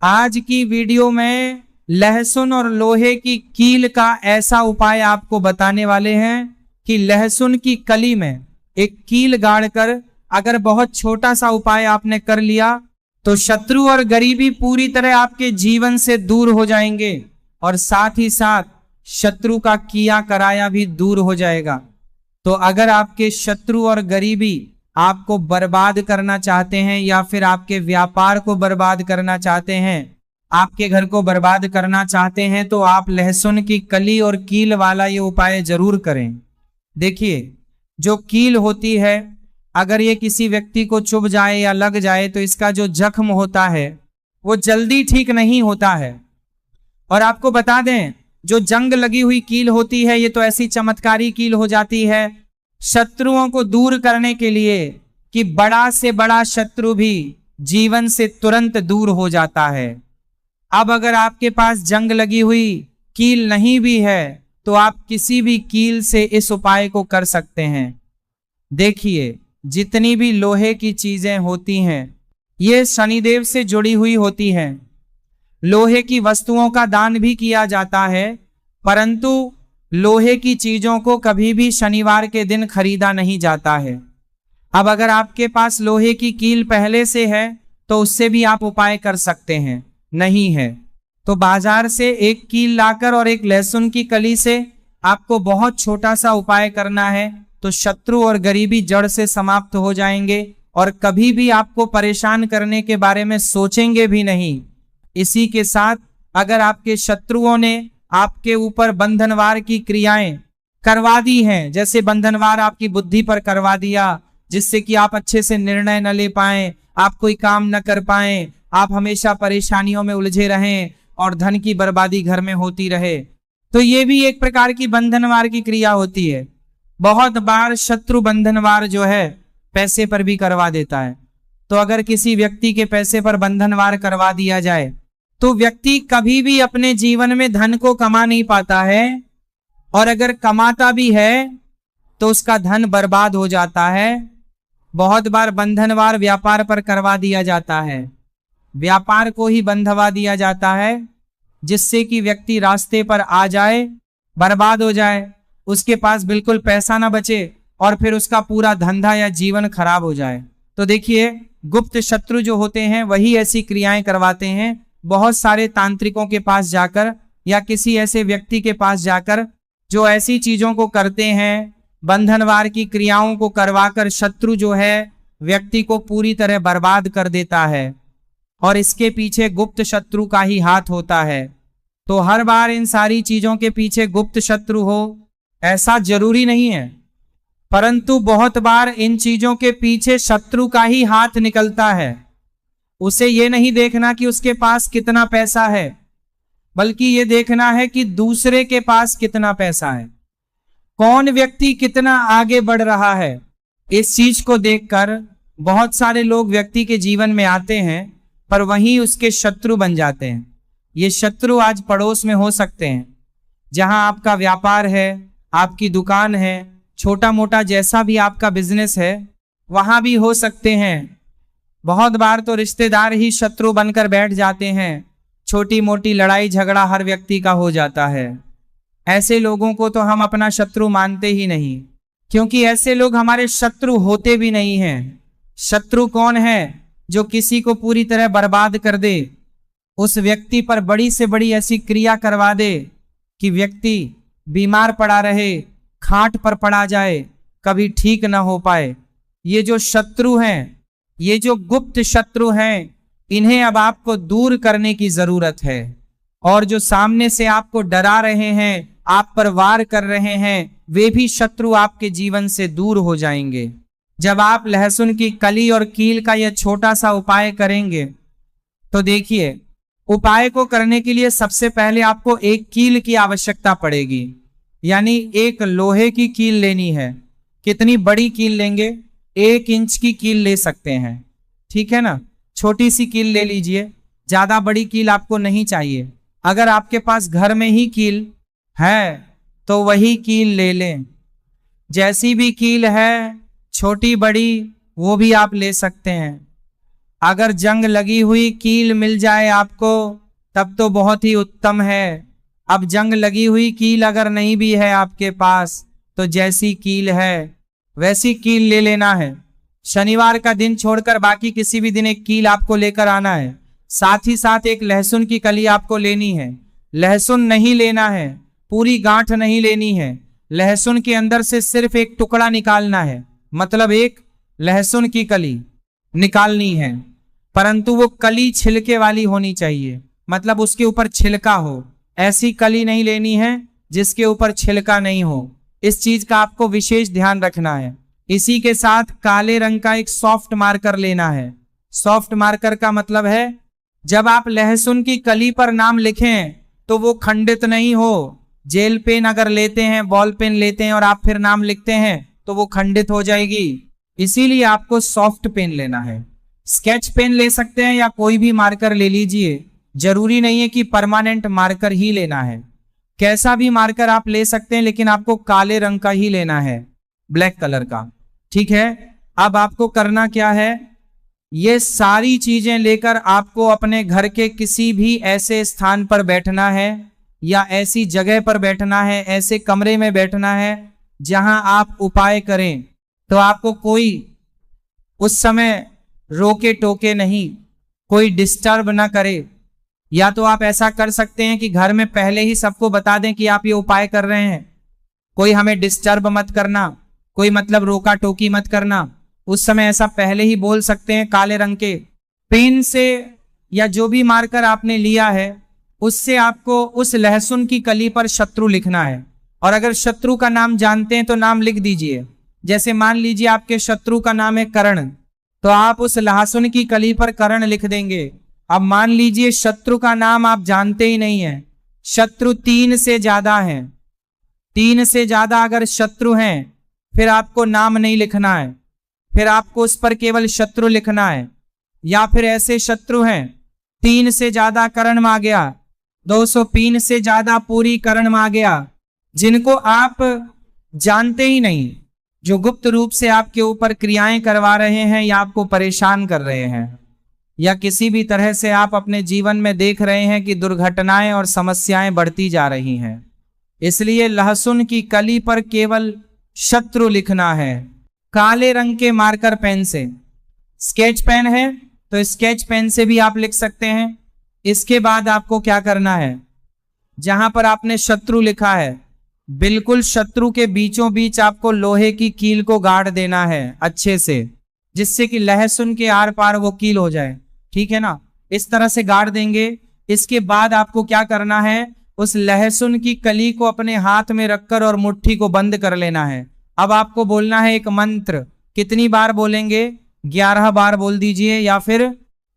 आज की वीडियो में लहसुन और लोहे की कील का ऐसा उपाय आपको बताने वाले हैं कि लहसुन की कली में एक कील गाड़कर अगर बहुत छोटा सा उपाय आपने कर लिया तो शत्रु और गरीबी पूरी तरह आपके जीवन से दूर हो जाएंगे और साथ ही साथ शत्रु का किया कराया भी दूर हो जाएगा। तो अगर आपके शत्रु और गरीबी आपको बर्बाद करना चाहते हैं या फिर आपके व्यापार को बर्बाद करना चाहते हैं, आपके घर को बर्बाद करना चाहते हैं, तो आप लहसुन की कली और कील वाला ये उपाय जरूर करें। देखिए, जो कील होती है अगर ये किसी व्यक्ति को चुभ जाए या लग जाए तो इसका जो जख्म होता है वो जल्दी ठीक नहीं होता है। और आपको बता दें, जो जंग लगी हुई कील होती है ये तो ऐसी चमत्कारी कील हो जाती है शत्रुओं को दूर करने के लिए कि बड़ा से बड़ा शत्रु भी जीवन से तुरंत दूर हो जाता है। अब अगर आपके पास जंग लगी हुई कील नहीं भी है तो आप किसी भी कील से इस उपाय को कर सकते हैं। देखिए, जितनी भी लोहे की चीजें होती हैं ये शनिदेव से जुड़ी हुई होती हैं। लोहे की वस्तुओं का दान भी किया जाता है, परंतु लोहे की चीजों को कभी भी शनिवार के दिन खरीदा नहीं जाता है। अब अगर आपके पास लोहे की कील पहले से है तो उससे भी आप उपाय कर सकते हैं, नहीं है तो बाजार से एक कील लाकर और एक लहसुन की कली से आपको बहुत छोटा सा उपाय करना है तो शत्रु और गरीबी जड़ से समाप्त हो जाएंगे और कभी भी आपको परेशान करने के बारे में सोचेंगे भी नहीं। इसी के साथ अगर आपके शत्रुओं ने आपके ऊपर बंधनवार की क्रियाएं करवा दी हैं, जैसे बंधनवार आपकी बुद्धि पर करवा दिया जिससे कि आप अच्छे से निर्णय न ले पाएं, आप कोई काम न कर पाएं, आप हमेशा परेशानियों में उलझे रहें और धन की बर्बादी घर में होती रहे, तो ये भी एक प्रकार की बंधनवार की क्रिया होती है। बहुत बार शत्रु बंधनवार जो है पैसे पर भी करवा देता है। तो अगर किसी व्यक्ति के पैसे पर बंधनवार करवा दिया जाए तो व्यक्ति कभी भी अपने जीवन में धन को कमा नहीं पाता है, और अगर कमाता भी है तो उसका धन बर्बाद हो जाता है। बहुत बार बंधनवार व्यापार पर करवा दिया जाता है, व्यापार को ही बंधवा दिया जाता है जिससे कि व्यक्ति रास्ते पर आ जाए, बर्बाद हो जाए, उसके पास बिल्कुल पैसा ना बचे और फिर उसका पूरा धंधा या जीवन खराब हो जाए। तो देखिए, गुप्त शत्रु जो होते हैं वही ऐसी क्रियाएं करवाते हैं। बहुत सारे तांत्रिकों के पास जाकर या किसी ऐसे व्यक्ति के पास जाकर जो ऐसी चीजों को करते हैं, बंधनवार की क्रियाओं को करवाकर शत्रु जो है व्यक्ति को पूरी तरह बर्बाद कर देता है और इसके पीछे गुप्त शत्रु का ही हाथ होता है। तो हर बार इन सारी चीजों के पीछे गुप्त शत्रु हो ऐसा जरूरी नहीं है, परंतु बहुत बार इन चीजों के पीछे शत्रु का ही हाथ निकलता है। उसे ये नहीं देखना कि उसके पास कितना पैसा है, बल्कि ये देखना है कि दूसरे के पास कितना पैसा है, कौन व्यक्ति कितना आगे बढ़ रहा है। इस चीज को देखकर बहुत सारे लोग व्यक्ति के जीवन में आते हैं पर वहीं उसके शत्रु बन जाते हैं। ये शत्रु आज पड़ोस में हो सकते हैं, जहां आपका व्यापार है, आपकी दुकान है, छोटा मोटा जैसा भी आपका बिजनेस है वहां भी हो सकते हैं। बहुत बार तो रिश्तेदार ही शत्रु बनकर बैठ जाते हैं, छोटी मोटी लड़ाई झगड़ा हर व्यक्ति का हो जाता है। ऐसे लोगों को तो हम अपना शत्रु मानते ही नहीं, क्योंकि ऐसे लोग हमारे शत्रु होते भी नहीं हैं। शत्रु कौन है? जो किसी को पूरी तरह बर्बाद कर दे, उस व्यक्ति पर बड़ी से बड़ी ऐसी क्रिया करवा दे कि व्यक्ति बीमार पड़ा रहे, खाट पर पड़ा जाए, कभी ठीक ना हो पाए। ये जो शत्रु हैं, ये जो गुप्त शत्रु हैं, इन्हें अब आपको दूर करने की जरूरत है। और जो सामने से आपको डरा रहे हैं, आप पर वार कर रहे हैं, वे भी शत्रु आपके जीवन से दूर हो जाएंगे। जब आप लहसुन की कली और कील का यह छोटा सा उपाय करेंगे तो देखिए, उपाय को करने के लिए सबसे पहले आपको एक कील की आवश्यकता पड़ेगी, यानी एक लोहे की कील लेनी है। कितनी बड़ी कील लेंगे? 1 इंच की कील ले सकते हैं, ठीक है ना। छोटी सी कील ले लीजिए, ज्यादा बड़ी कील आपको नहीं चाहिए। अगर आपके पास घर में ही कील है तो वही कील ले लें। जैसी भी कील है, छोटी बड़ी, वो भी आप ले सकते हैं। अगर जंग लगी हुई कील मिल जाए आपको तब तो बहुत ही उत्तम है। अब जंग लगी हुई कील अगर नहीं भी है आपके पास तो जैसी कील है वैसी कील ले लेना है। शनिवार का दिन छोड़कर बाकी किसी भी दिन एक कील आपको लेकर आना है। साथ ही साथ एक लहसुन की कली आपको लेनी है। लहसुन नहीं लेना है, पूरी गांठ नहीं लेनी है। लहसुन के अंदर से सिर्फ एक टुकड़ा निकालना है, मतलब एक लहसुन की कली निकालनी है, परंतु वो कली छिलके वाली होनी चाहिए, मतलब उसके ऊपर छिलका हो। ऐसी कली नहीं लेनी है जिसके ऊपर छिलका नहीं हो। इस चीज का आपको विशेष ध्यान रखना है। इसी के साथ काले रंग का एक सॉफ्ट मार्कर लेना है। सॉफ्ट मार्कर का मतलब है जब आप लहसुन की कली पर नाम लिखें तो वो खंडित नहीं हो। जेल पेन अगर लेते हैं, बॉल पेन लेते हैं और आप फिर नाम लिखते हैं तो वो खंडित हो जाएगी। इसीलिए आपको सॉफ्ट पेन लेना है। स्केच पेन ले सकते हैं या कोई भी मार्कर ले लीजिए, जरूरी नहीं है कि परमानेंट मार्कर ही लेना है। कैसा भी मार्कर आप ले सकते हैं, लेकिन आपको काले रंग का ही लेना है, ब्लैक कलर का। ठीक है, अब आपको करना क्या है, ये सारी चीजें लेकर आपको अपने घर के किसी भी ऐसे स्थान पर बैठना है या ऐसी जगह पर बैठना है, ऐसे कमरे में बैठना है जहां आप उपाय करें तो आपको कोई उस समय रोके टोके नहीं, कोई डिस्टर्ब ना करे। या तो आप ऐसा कर सकते हैं कि घर में पहले ही सबको बता दें कि आप ये उपाय कर रहे हैं, कोई हमें डिस्टर्ब मत करना, कोई मतलब रोका टोकी मत करना। उस समय ऐसा पहले ही बोल सकते हैं। काले रंग के पेन से या जो भी मार्कर आपने लिया है उससे आपको उस लहसुन की कली पर शत्रु लिखना है। और अगर शत्रु का नाम जानते हैं तो नाम लिख दीजिए। जैसे मान लीजिए आपके शत्रु का नाम है कर्ण, तो आप उस लहसुन की कली पर कर्ण लिख देंगे। अब मान लीजिए शत्रु का नाम आप जानते ही नहीं है, शत्रु 3 से ज्यादा है, 3 से ज्यादा अगर शत्रु हैं फिर आपको नाम नहीं लिखना है, फिर आपको उस पर केवल शत्रु लिखना है। या फिर ऐसे शत्रु हैं 3 से ज्यादा कर्ण आ गया, 203 से ज्यादा पूरी कर्ण आ गया, जिनको आप जानते ही नहीं, जो गुप्त रूप से आपके ऊपर क्रियाएं करवा रहे हैं या आपको परेशान कर रहे हैं, या किसी भी तरह से आप अपने जीवन में देख रहे हैं कि दुर्घटनाएं और समस्याएं बढ़ती जा रही हैं। इसलिए लहसुन की कली पर केवल शत्रु लिखना है काले रंग के मार्कर पेन से। स्केच पेन है तो स्केच पेन से भी आप लिख सकते हैं। इसके बाद आपको क्या करना है, जहां पर आपने शत्रु लिखा है बिल्कुल शत्रु के बीचों बीच आपको लोहे की कील को गाड़ देना है अच्छे से, जिससे कि लहसुन के आर पार वो कील हो जाए। ठीक है ना, इस तरह से गाड़ देंगे। इसके बाद आपको क्या करना है, उस लहसुन की कली को अपने हाथ में रखकर और मुट्ठी को बंद कर लेना है। अब आपको बोलना है एक मंत्र। कितनी बार बोलेंगे, 11 बार बोल दीजिए, या फिर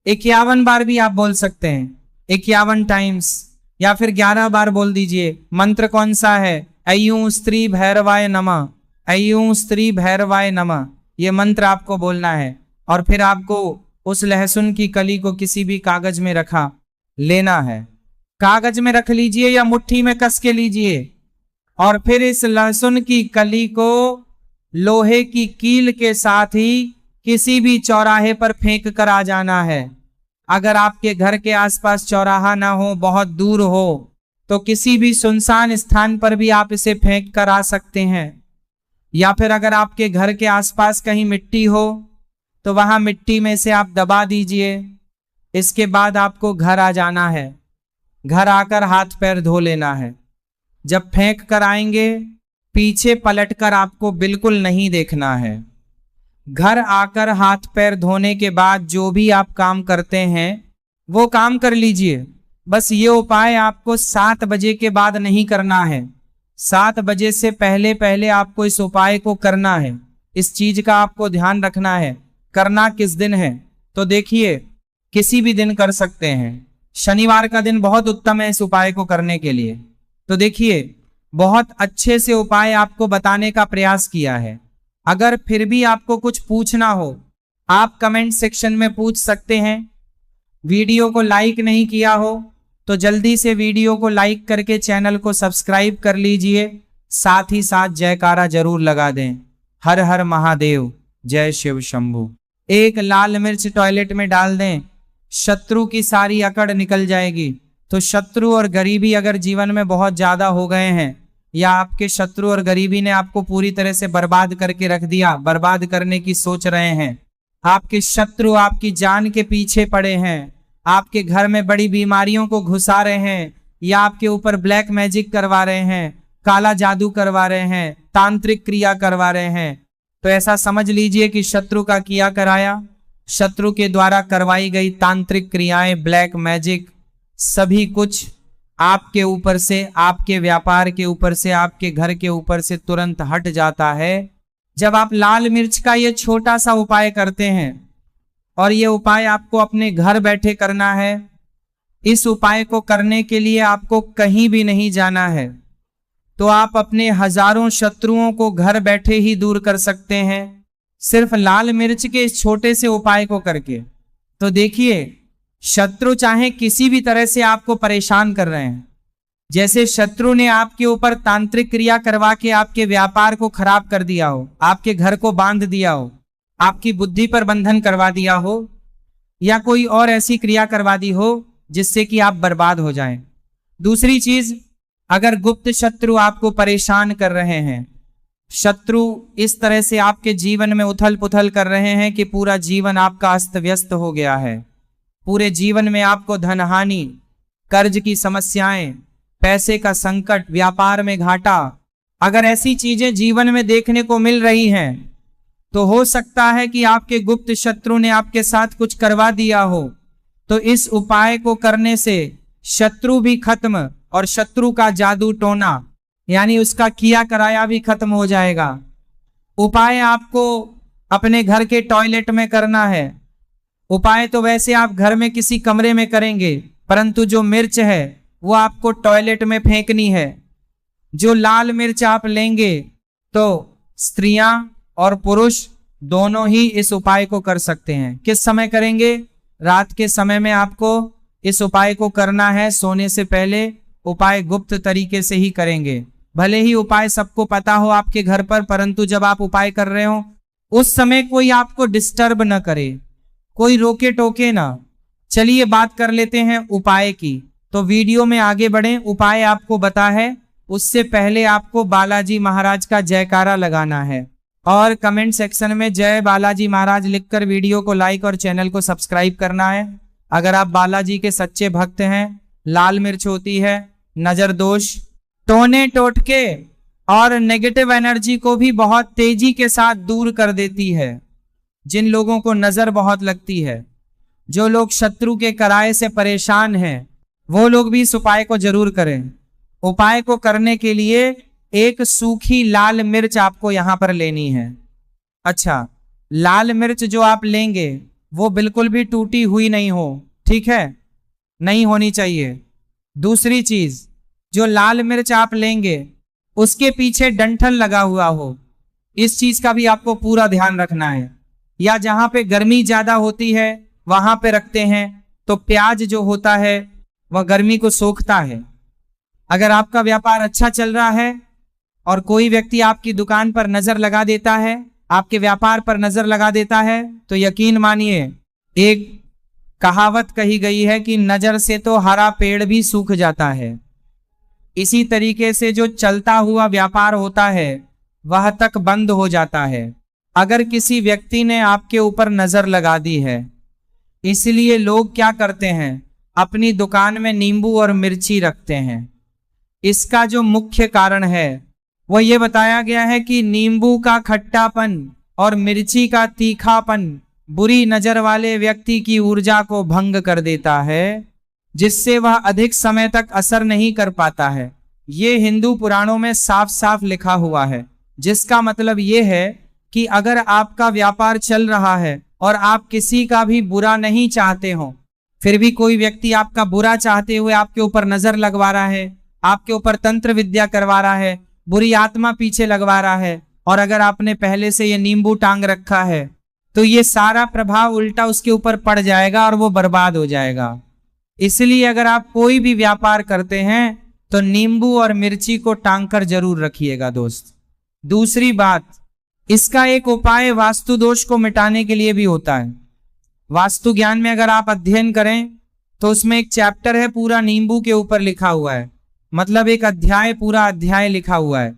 51 बार भी आप बोल सकते हैं, 51 टाइम्स, या फिर 11 बार बोल दीजिए। मंत्र कौन सा है, ऐयूं स्त्री भैरवाय नमः, ऐयूं स्त्री भैरवाय नमः, ये मंत्र आपको बोलना है। और फिर आपको उस लहसुन की कली को किसी भी कागज में रखा लेना है। कागज में रख लीजिए या मुट्ठी में कस के लीजिए, और फिर इस लहसुन की कली को लोहे की कील के साथ ही किसी भी चौराहे पर फेंक कर आ जाना है। अगर आपके घर के आसपास चौराहा ना हो, बहुत दूर हो, तो किसी भी सुनसान स्थान पर भी आप इसे फेंक कर आ सकते हैं। या फिर अगर आपके घर के आसपास कहीं मिट्टी हो तो वहां मिट्टी में से आप दबा दीजिए। इसके बाद आपको घर आ जाना है। घर आकर हाथ पैर धो लेना है। जब फेंक कर आएंगे पीछे पलटकर आपको बिल्कुल नहीं देखना है। घर आकर हाथ पैर धोने के बाद जो भी आप काम करते हैं वो काम कर लीजिए। बस ये उपाय आपको 7 बजे के बाद नहीं करना है। 7 बजे से पहले पहले आपको इस उपाय को करना है। इस चीज का आपको ध्यान रखना है। करना किस दिन है, तो देखिए किसी भी दिन कर सकते हैं। शनिवार का दिन बहुत उत्तम है इस उपाय को करने के लिए। तो देखिए बहुत अच्छे से उपाय आपको बताने का प्रयास किया है। अगर फिर भी आपको कुछ पूछना हो आप कमेंट सेक्शन में पूछ सकते हैं। वीडियो को लाइक नहीं किया हो तो जल्दी से वीडियो को लाइक करके चैनल को सब्सक्राइब कर लीजिए। साथ ही साथ जयकारा जरूर लगा दें। हर हर महादेव, जय शिव शंभू। एक लाल मिर्च टॉयलेट में डाल दें, शत्रु की सारी अकड़ निकल जाएगी। तो शत्रु और गरीबी अगर जीवन में बहुत ज्यादा हो गए हैं, या आपके शत्रु और गरीबी ने आपको पूरी तरह से बर्बाद करके रख दिया, बर्बाद करने की सोच रहे हैं, आपके शत्रु आपकी जान के पीछे पड़े हैं, आपके घर में बड़ी बीमारियों को घुसा रहे हैं, या आपके ऊपर ब्लैक मैजिक करवा रहे हैं, काला जादू करवा रहे हैं, तांत्रिक क्रिया करवा रहे हैं, तो ऐसा समझ लीजिए कि शत्रु का किया कराया, शत्रु के द्वारा करवाई गई तांत्रिक क्रियाएं, ब्लैक मैजिक, सभी कुछ आपके ऊपर से, आपके व्यापार के ऊपर से, आपके घर के ऊपर से तुरंत हट जाता है जब आप लाल मिर्च का ये छोटा सा उपाय करते हैं। और ये उपाय आपको अपने घर बैठे करना है। इस उपाय को करने के लिए आपको कहीं भी नहीं जाना है, तो आप अपने हजारों शत्रुओं को घर बैठे ही दूर कर सकते हैं, सिर्फ लाल मिर्च के इस छोटे से उपाय को करके। तो देखिए, शत्रु चाहे किसी भी तरह से आपको परेशान कर रहे हैं, जैसे शत्रु ने आपके ऊपर तांत्रिक क्रिया करवा के आपके व्यापार को खराब कर दिया हो, आपके घर को बांध दिया हो, आपकी बुद्धि पर बंधन करवा दिया हो, या कोई और ऐसी क्रिया करवा दी हो जिससे कि आप बर्बाद हो जाएं। दूसरी चीज, अगर गुप्त शत्रु आपको परेशान कर रहे हैं, शत्रु इस तरह से आपके जीवन में उथल पुथल कर रहे हैं कि पूरा जीवन आपका अस्त व्यस्त हो गया है, पूरे जीवन में आपको धनहानि, कर्ज की समस्याएं, पैसे का संकट, व्यापार में घाटा, अगर ऐसी चीजें जीवन में देखने को मिल रही हैं, तो हो सकता है कि आपके गुप्त शत्रु ने आपके साथ कुछ करवा दिया हो। तो इस उपाय को करने से शत्रु भी खत्म और शत्रु का जादू टोना यानी उसका किया कराया भी खत्म हो जाएगा। उपाय आपको अपने घर के टॉयलेट में करना है। उपाय तो वैसे आप घर में किसी कमरे में करेंगे, परंतु जो मिर्च है वो आपको टॉयलेट में फेंकनी है। जो लाल मिर्च आप लेंगे तो स्त्रियां और पुरुष दोनों ही इस उपाय को कर सकते हैं। किस समय करेंगे? रात के समय में आपको इस उपाय को करना है। सोने से पहले उपाय गुप्त तरीके से ही करेंगे। भले ही उपाय सबको पता हो आपके घर पर, परंतु जब आप उपाय कर रहे हो उस समय कोई आपको डिस्टर्ब न करे, कोई रोके टोके ना। चलिए बात कर लेते हैं उपाय की। तो वीडियो में आगे बढ़ें। उपाय आपको बता है, उससे पहले आपको बालाजी महाराज का जयकारा लगाना है और कमेंट सेक्शन में जय बालाजी महाराज लिखकर वीडियो को लाइक और चैनल को सब्सक्राइब करना है। अगर आप बालाजी के सच्चे भक्त हैं, लाल मिर्च होती है नजर दोष, टोने टोटके और नेगेटिव एनर्जी को भी बहुत तेजी के साथ दूर कर देती है। जिन लोगों को नजर बहुत लगती है, जो लोग शत्रु के कराए से परेशान हैं, वो लोग भी इस उपाय को जरूर करें। उपाय को करने के लिए एक सूखी लाल मिर्च आपको यहां पर लेनी है। अच्छा, लाल मिर्च जो आप लेंगे वो बिल्कुल भी टूटी हुई नहीं हो, ठीक है, नहीं होनी चाहिए। दूसरी चीज, जो लाल मिर्च आप लेंगे उसके पीछे डंठल लगा हुआ हो, इस चीज का भी आपको पूरा ध्यान रखना है। या जहां पे गर्मी ज्यादा होती है वहां पे रखते हैं तो प्याज जो होता है वह गर्मी को सोखता है। अगर आपका व्यापार अच्छा चल रहा है और कोई व्यक्ति आपकी दुकान पर नजर लगा देता है, आपके व्यापार पर नजर लगा देता है, तो यकीन मानिए, एक कहावत कही गई है कि नजर से तो हरा पेड़ भी सूख जाता है। इसी तरीके से जो चलता हुआ व्यापार होता है वह तक बंद हो जाता है। अगर किसी व्यक्ति ने आपके ऊपर नजर लगा दी है, इसलिए लोग क्या करते हैं, अपनी दुकान में नींबू और मिर्ची रखते हैं। इसका जो मुख्य कारण है वो ये बताया गया है कि नींबू का खट्टापन और मिर्ची का तीखापन बुरी नजर वाले व्यक्ति की ऊर्जा को भंग कर देता है, जिससे वह अधिक समय तक असर नहीं कर पाता है। ये हिंदू पुराणों में साफ साफ लिखा हुआ है, जिसका मतलब ये है कि अगर आपका व्यापार चल रहा है और आप किसी का भी बुरा नहीं चाहते हो, फिर भी कोई व्यक्ति आपका बुरा चाहते हुए आपके ऊपर नजर लगवा रहा है, आपके ऊपर तंत्र विद्या करवा रहा है, बुरी आत्मा पीछे लगवा रहा है, और अगर आपने पहले से ये नींबू टांग रखा है तो ये सारा प्रभाव उल्टा उसके ऊपर पड़ जाएगा और वो बर्बाद हो जाएगा। इसलिए अगर आप कोई भी व्यापार करते हैं तो नींबू और मिर्ची को टांग कर जरूर रखिएगा दोस्त। दूसरी बात, इसका एक उपाय वास्तु दोष को मिटाने के लिए भी होता है। वास्तु ज्ञान में अगर आप अध्ययन करें तो उसमें एक चैप्टर है पूरा नींबू के ऊपर लिखा हुआ है, मतलब एक अध्याय पूरा अध्याय लिखा हुआ है।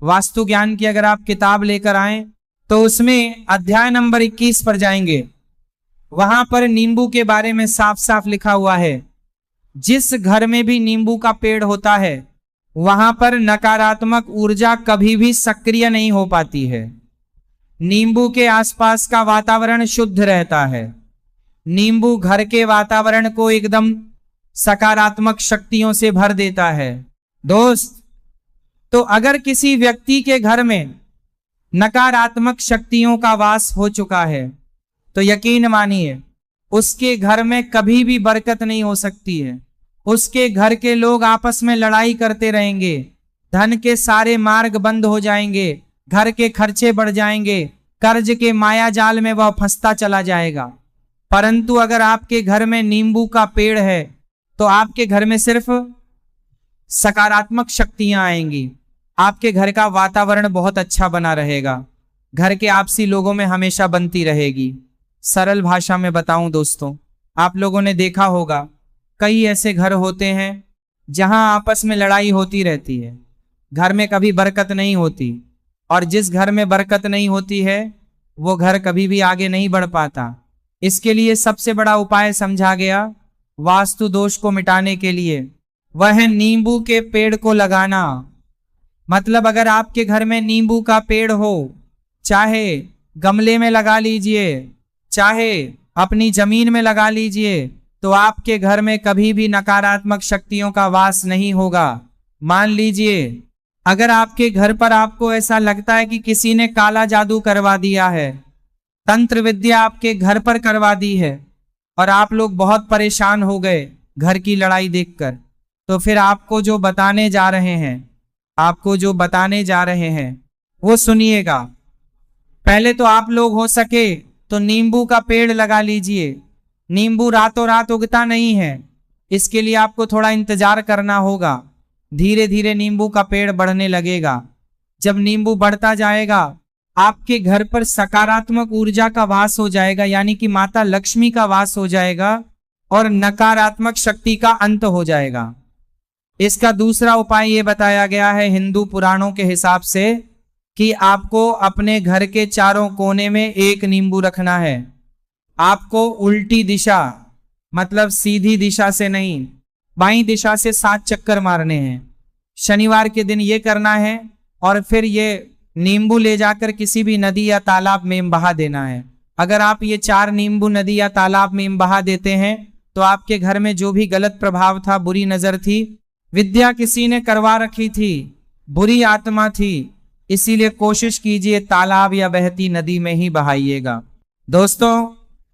वास्तु ज्ञान की अगर आप किताब लेकर आए तो उसमें अध्याय नंबर 21 पर जाएंगे, वहां पर नींबू के बारे में साफ साफ लिखा हुआ है। जिस घर में भी नींबू का पेड़ होता है वहां पर नकारात्मक ऊर्जा कभी भी सक्रिय नहीं हो पाती है। नींबू के आसपास का वातावरण शुद्ध रहता है। नींबू घर के वातावरण को एकदम सकारात्मक शक्तियों से भर देता है। दोस्त, तो अगर किसी व्यक्ति के घर में नकारात्मक शक्तियों का वास हो चुका है तो यकीन मानिए उसके घर में कभी भी बरकत नहीं हो सकती है। उसके घर के लोग आपस में लड़ाई करते रहेंगे, धन के सारे मार्ग बंद हो जाएंगे, घर के खर्चे बढ़ जाएंगे, कर्ज के माया जाल में वह फंसता चला जाएगा। परंतु अगर आपके घर में नींबू का पेड़ है तो आपके घर में सिर्फ सकारात्मक शक्तियां आएंगी। आपके घर का वातावरण बहुत अच्छा बना रहेगा, घर के आपसी लोगों में हमेशा बनती रहेगी। सरल भाषा में बताऊं दोस्तों, आप लोगों ने देखा होगा कई ऐसे घर होते हैं जहां आपस में लड़ाई होती रहती है, घर में कभी बरकत नहीं होती, और जिस घर में बरकत नहीं होती है वो घर कभी भी आगे नहीं बढ़ पाता। इसके लिए सबसे बड़ा उपाय समझा गया वास्तु दोष को मिटाने के लिए, वह है नींबू के पेड़ को लगाना। मतलब अगर आपके घर में नींबू का पेड़ हो, चाहे गमले में लगा लीजिए, चाहे अपनी जमीन में लगा लीजिए, तो आपके घर में कभी भी नकारात्मक शक्तियों का वास नहीं होगा। मान लीजिए अगर आपके घर पर आपको ऐसा लगता है कि किसी ने काला जादू करवा दिया है, तंत्र विद्या आपके घर पर करवा दी है और आप लोग बहुत परेशान हो गए घर की लड़ाई देखकर, तो फिर आपको जो बताने जा रहे हैं वो सुनिएगा। पहले तो आप लोग हो सके तो नींबू का पेड़ लगा लीजिए। नींबू रातों रात उगता नहीं है, इसके लिए आपको थोड़ा इंतजार करना होगा। धीरे धीरे नींबू का पेड़ बढ़ने लगेगा। जब नींबू बढ़ता जाएगा आपके घर पर सकारात्मक ऊर्जा का वास हो जाएगा, यानी कि माता लक्ष्मी का वास हो जाएगा और नकारात्मक शक्ति का अंत हो जाएगा। इसका दूसरा उपाय ये बताया गया है हिंदू पुराणों के हिसाब से कि आपको अपने घर के चारों कोने में एक नींबू रखना है। आपको उल्टी दिशा, मतलब सीधी दिशा से नहीं, बाईं दिशा से 7 चक्कर मारने हैं। शनिवार के दिन ये करना है और फिर ये नींबू ले जाकर किसी भी नदी या तालाब में बहा देना है। अगर आप ये 4 नींबू नदी या तालाब में बहा देते हैं तो आपके घर में जो भी गलत प्रभाव था, बुरी नजर थी, विद्या किसी ने करवा रखी थी, बुरी आत्मा थी, इसीलिए कोशिश कीजिए तालाब या बहती नदी में ही बहाइएगा। दोस्तों,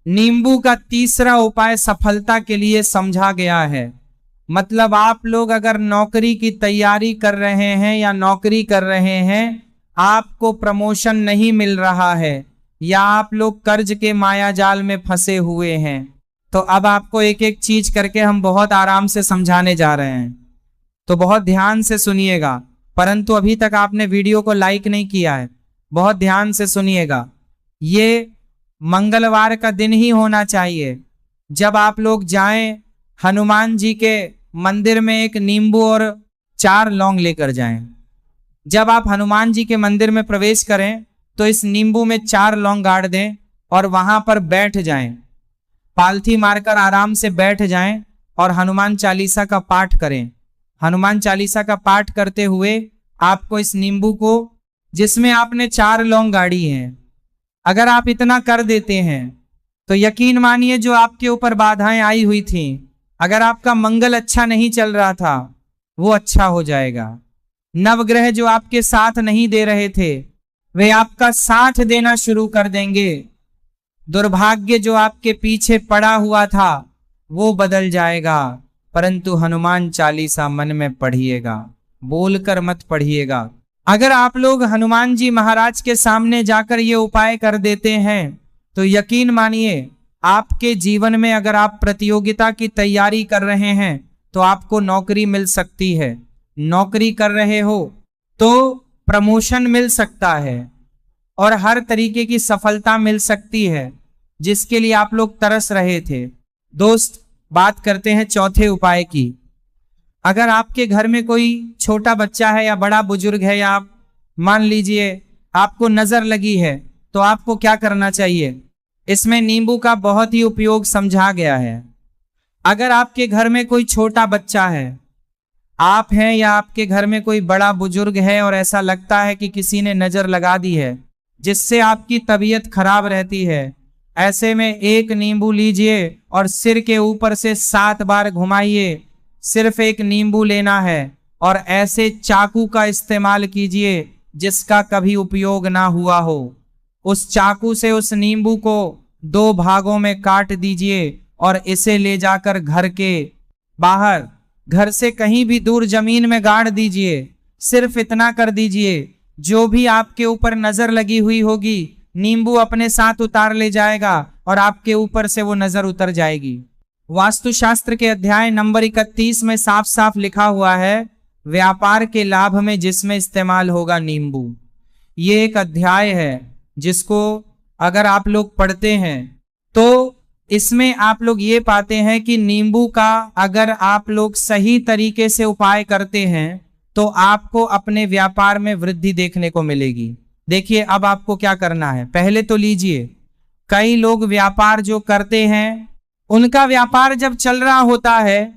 नींबू का तीसरा उपाय सफलता के लिए समझा गया है। मतलब आप लोग अगर नौकरी की तैयारी कर रहे हैं या नौकरी कर रहे हैं, आपको प्रमोशन नहीं मिल रहा है या आप लोग कर्ज के माया जाल में फंसे हुए हैं, तो अब आपको एक एक चीज करके हम बहुत आराम से समझाने जा रहे हैं, तो बहुत ध्यान से सुनिएगा। परंतु अभी तक आपने वीडियो को लाइक नहीं किया है, बहुत ध्यान से सुनिएगा। ये मंगलवार का दिन ही होना चाहिए जब आप लोग जाएं हनुमान जी के मंदिर में एक नींबू और 4 लौंग लेकर जाएं। जब आप हनुमान जी के मंदिर में प्रवेश करें तो इस नींबू में 4 लौंग गाड़ दें और वहां पर बैठ जाएं, पालथी मारकर आराम से बैठ जाएं और हनुमान चालीसा का पाठ करें। हनुमान चालीसा का पाठ करते हुए आपको इस नींबू को, जिसमें आपने 4 लौंग गाड़ी हैं, अगर आप इतना कर देते हैं तो यकीन मानिए जो आपके ऊपर बाधाएं आई हुई थी, अगर आपका मंगल अच्छा नहीं चल रहा था वो अच्छा हो जाएगा। नवग्रह जो आपके साथ नहीं दे रहे थे वे आपका साथ देना शुरू कर देंगे। दुर्भाग्य जो आपके पीछे पड़ा हुआ था वो बदल जाएगा। परंतु हनुमान चालीसा मन में पढ़िएगा, बोलकर मत पढ़िएगा। अगर आप लोग हनुमान जी महाराज के सामने जाकर ये उपाय कर देते हैं तो यकीन मानिए आपके जीवन में, अगर आप प्रतियोगिता की तैयारी कर रहे हैं तो आपको नौकरी मिल सकती है। नौकरी कर रहे हो तो प्रमोशन मिल सकता है। और हर तरीके की सफलता मिल सकती है, जिसके लिए आप लोग तरस रहे थे। दोस्त, बात करते हैं चौथे उपाय की। अगर आपके घर में कोई छोटा बच्चा है या बड़ा बुजुर्ग है, या आप मान लीजिए आपको नजर लगी है, तो आपको क्या करना चाहिए? इसमें नींबू का बहुत ही उपयोग समझा गया है। अगर आपके घर में कोई छोटा बच्चा है, आप हैं या आपके घर में कोई बड़ा बुजुर्ग है और ऐसा लगता है कि किसी ने नजर लगा दी है, जिससे आपकी तबीयत खराब रहती है, ऐसे में एक नींबू लीजिए और सिर के ऊपर से 7 बार घुमाइए। सिर्फ एक नींबू लेना है और ऐसे चाकू का इस्तेमाल कीजिए जिसका कभी उपयोग ना हुआ हो। उस चाकू से उस नींबू को 2 भागों में काट दीजिए और इसे ले जाकर घर के बाहर, घर से कहीं भी दूर जमीन में गाड़ दीजिए। सिर्फ इतना कर दीजिए, जो भी आपके ऊपर नजर लगी हुई होगी, नींबू अपने साथ उतार ले जाएगा और आपके ऊपर से वो नजर उतर जाएगी। वास्तुशास्त्र के अध्याय नंबर 31 में साफ साफ लिखा हुआ है, व्यापार के लाभ में जिसमें इस्तेमाल होगा नींबू। ये एक अध्याय है जिसको अगर आप लोग पढ़ते हैं तो इसमें आप लोग ये पाते हैं कि नींबू का अगर आप लोग सही तरीके से उपाय करते हैं तो आपको अपने व्यापार में वृद्धि देखने को मिलेगी। देखिए, अब आपको क्या करना है, पहले तो लीजिए। कई लोग व्यापार जो करते हैं, उनका व्यापार जब चल रहा होता है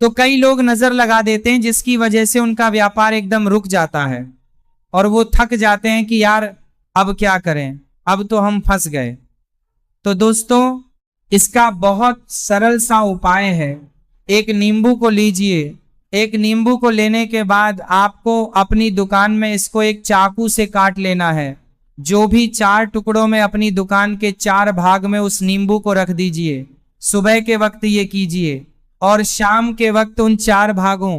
तो कई लोग नजर लगा देते हैं, जिसकी वजह से उनका व्यापार एकदम रुक जाता है और वो थक जाते हैं कि यार अब क्या करें, अब तो हम फंस गए। तो दोस्तों, इसका बहुत सरल सा उपाय है। एक नींबू को लीजिए। एक नींबू को लेने के बाद आपको अपनी दुकान में इसको एक चाकू से काट लेना है। जो भी 4 टुकड़ों में अपनी दुकान के 4 भाग में उस नींबू को रख दीजिए। सुबह के वक्त ये कीजिए और शाम के वक्त उन 4 भागों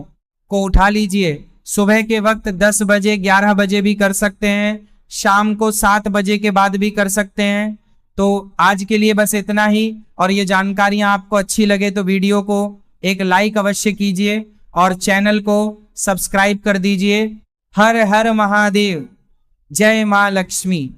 को उठा लीजिए। सुबह के वक्त 10 बजे 11 बजे भी कर सकते हैं, शाम को 7 बजे के बाद भी कर सकते हैं। तो आज के लिए बस इतना ही, और ये जानकारियां आपको अच्छी लगे तो वीडियो को एक लाइक अवश्य कीजिए और चैनल को सब्सक्राइब कर दीजिए। हर हर महादेव, जय मां लक्ष्मी।